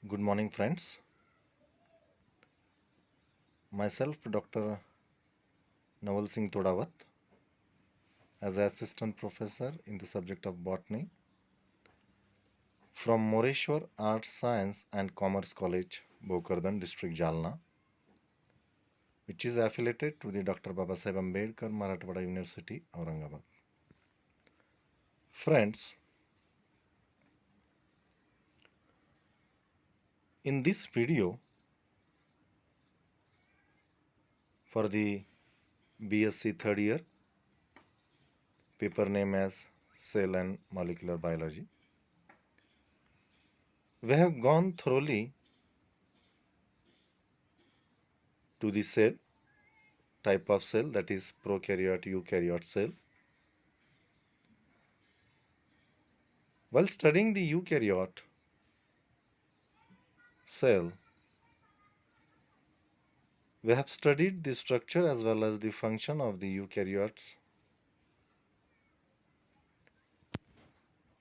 Good morning, friends. Myself, Dr. Naval Singh Todawat, as Assistant Professor in the subject of Botany from Moreshwar Arts, Science and Commerce College, Bokardan, District Jalna, which is affiliated to the Dr. Babasaheb Ambedkar Marathwada University, Aurangabad. Friends, in this video for the BSc third year, paper name as Cell and Molecular Biology, we have gone thoroughly to the cell, type of cell, that is prokaryote, eukaryote cell. While studying the eukaryote cell, we have studied the structure as well as the function of the eukaryotes.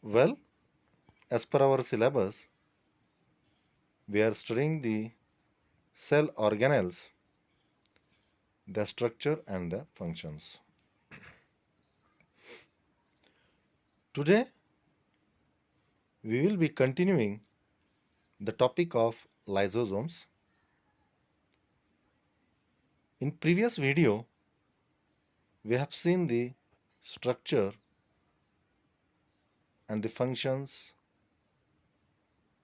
Well, as per our syllabus, we are studying the cell organelles, the structure and the functions. Today, we will be continuing the topic of lysosomes. In previous video, we have seen the structure and the functions,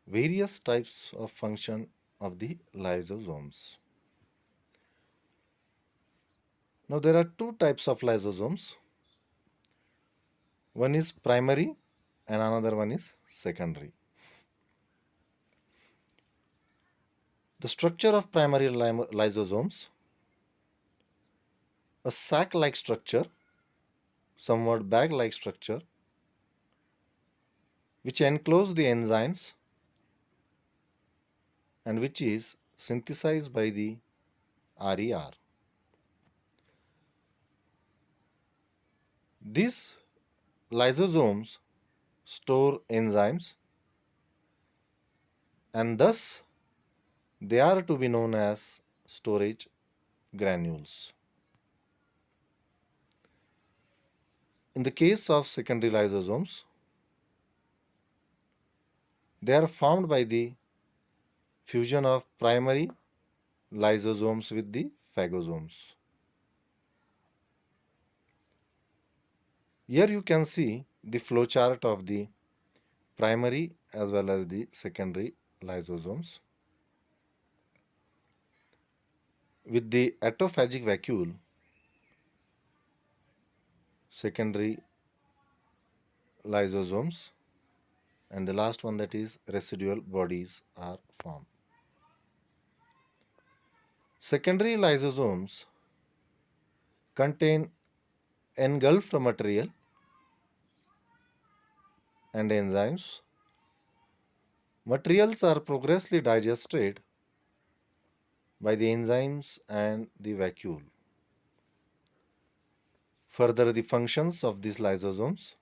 various types of function of the lysosomes. Now there are two types of lysosomes. One is primary and another one is secondary. The structure of primary lysosomes, a sac-like structure, somewhat bag-like structure, which enclose the enzymes and which is synthesized by the RER. These lysosomes store enzymes and thus they are to be known as storage granules. In the case of secondary lysosomes, they are formed by the fusion of primary lysosomes with the phagosomes. Here you can see the flowchart of the primary as well as the secondary lysosomes. With the autophagic vacuole, secondary lysosomes, and the last one, that is residual bodies, are formed. Secondary lysosomes contain engulfed material and enzymes. Materials are progressively digested by the enzymes and the vacuole. Further, the functions of these lysosomes: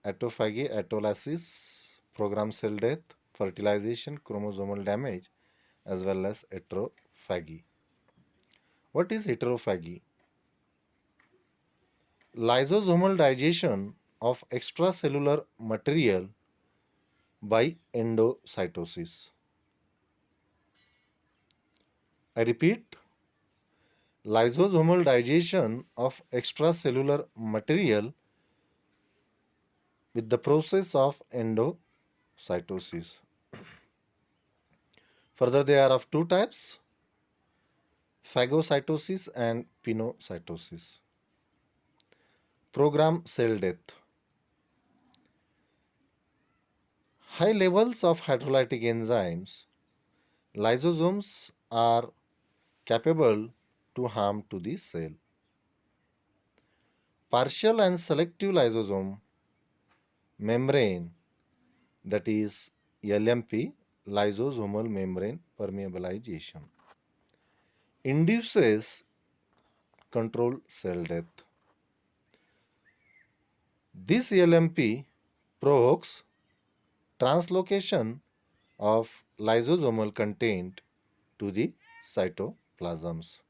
autophagy, autolysis, programmed cell death, fertilization, chromosomal damage, as well as heterophagy. What is heterophagy? Lysosomal digestion of extracellular material by endocytosis. I repeat, lysosomal digestion of extracellular material with the process of endocytosis. Further, they are of two types: phagocytosis and pinocytosis. Programmed cell death. High levels of hydrolytic enzymes, lysosomes are capable to harm to the cell. Partial and selective lysosome membrane, that is LMP, lysosomal membrane permeabilization, induces controlled cell death. This LMP provokes translocation of lysosomal content to the cytoplasms.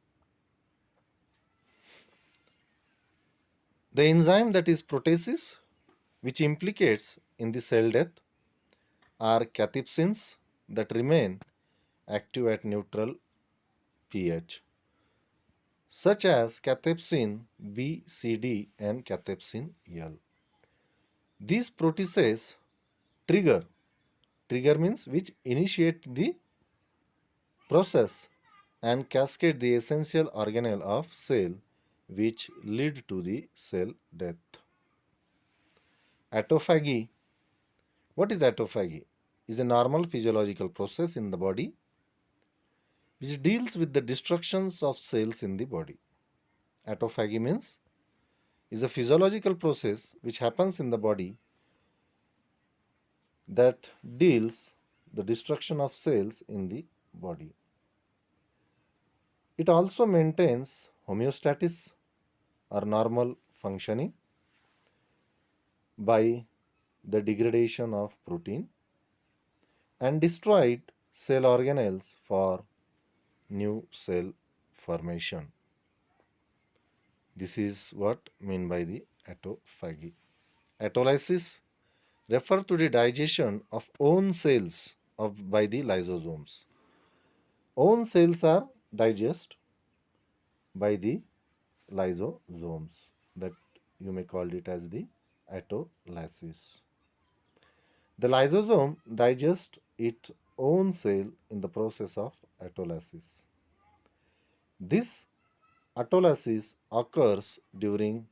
The enzyme that is proteases, which implicates in the cell death, are cathepsins that remain active at neutral pH, such as cathepsin B, C, D, and cathepsin L. These proteases trigger, trigger means which initiate the process and cascade the essential organelle of cell which lead to the cell death. Autophagy. What is autophagy? Is a normal physiological process in the body which deals with the destructions of cells in the body. Autophagy means is a physiological process which happens in the body that deals the destruction of cells in the body. It also maintains homeostasis or normal functioning by the degradation of protein and destroyed cell organelles for new cell formation. This is what mean by the autophagy. Autolysis refer to the digestion of own cells by the lysosomes. Own cells are digested by the lysosomes, that you may call it as the autolysis. The lysosome digests its own cell in the process of autolysis. This autolysis occurs during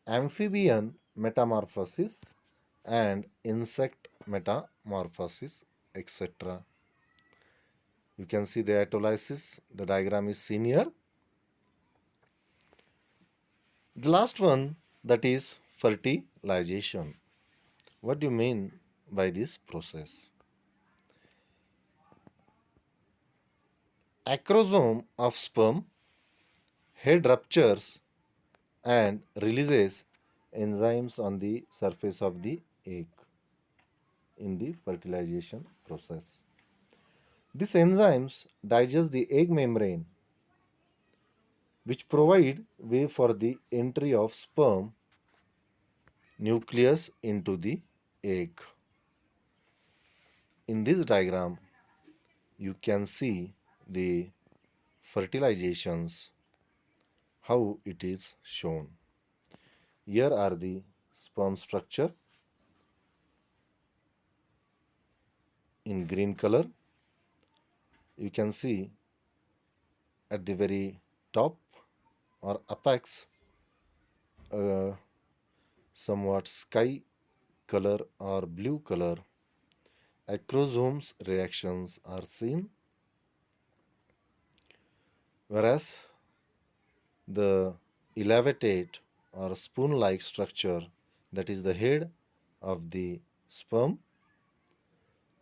amphibian metamorphosis and insect metamorphosis, etc. You can see the autolysis, the diagram is seen here. The last one, that is fertilization. What do you mean by this process? Acrosome of sperm head ruptures and releases enzymes on the surface of the egg in the fertilization process. These enzymes digest the egg membrane, which provide way for the entry of sperm nucleus into the egg. In this diagram, you can see the fertilizations, how it is shown. Here are the sperm structure in green color. You can see at the very top or apex somewhat sky color or blue color acrosomes reactions are seen, whereas the elevated or spoon-like structure, that is the head of the sperm,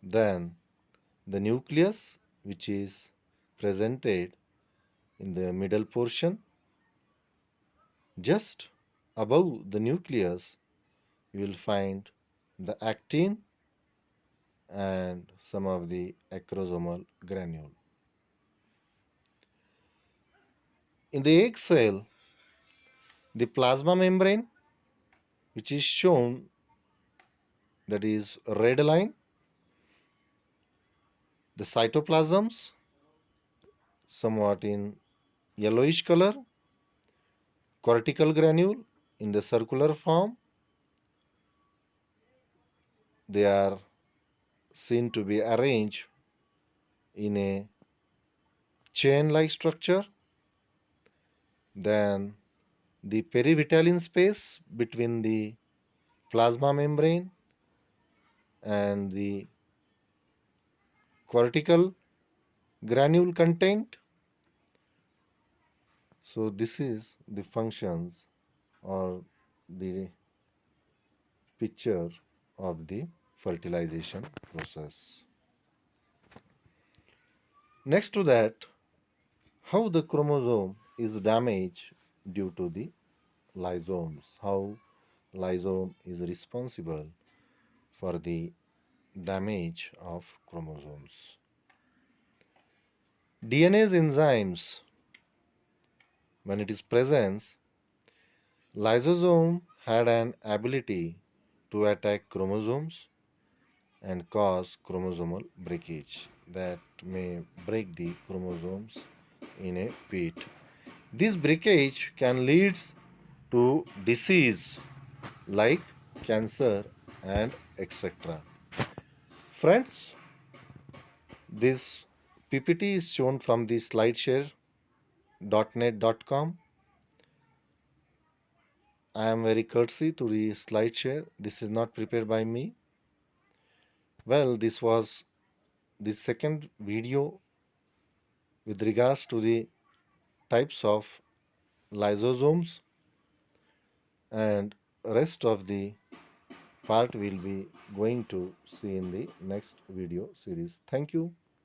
then the nucleus, which is presented in the middle portion. Just above the nucleus you will find the actin and some of the acrosomal granule. In the egg cell, the plasma membrane, which is shown, that is red line, the cytoplasms somewhat in yellowish color, cortical granule in the circular form, they are seen to be arranged in a chain like structure. Then the perivitellin space between the plasma membrane and the cortical granule content. So this is the functions or the picture of the fertilization process. Next to that, how the chromosome is damaged due to the lysomes, how lysome is responsible for the damage of chromosomes. DNA's enzymes, when it is present, lysosome had an ability to attack chromosomes and cause chromosomal breakage that may break the chromosomes in a pit. This breakage can lead to disease like cancer and etc. Friends, this PPT is shown from the slideshare.net.com. I am very courtesy to the SlideShare. This is not prepared by me. Well, this was the second video with regards to the types of lysosomes, and rest of the part will be going to see in the next video series. Thank you.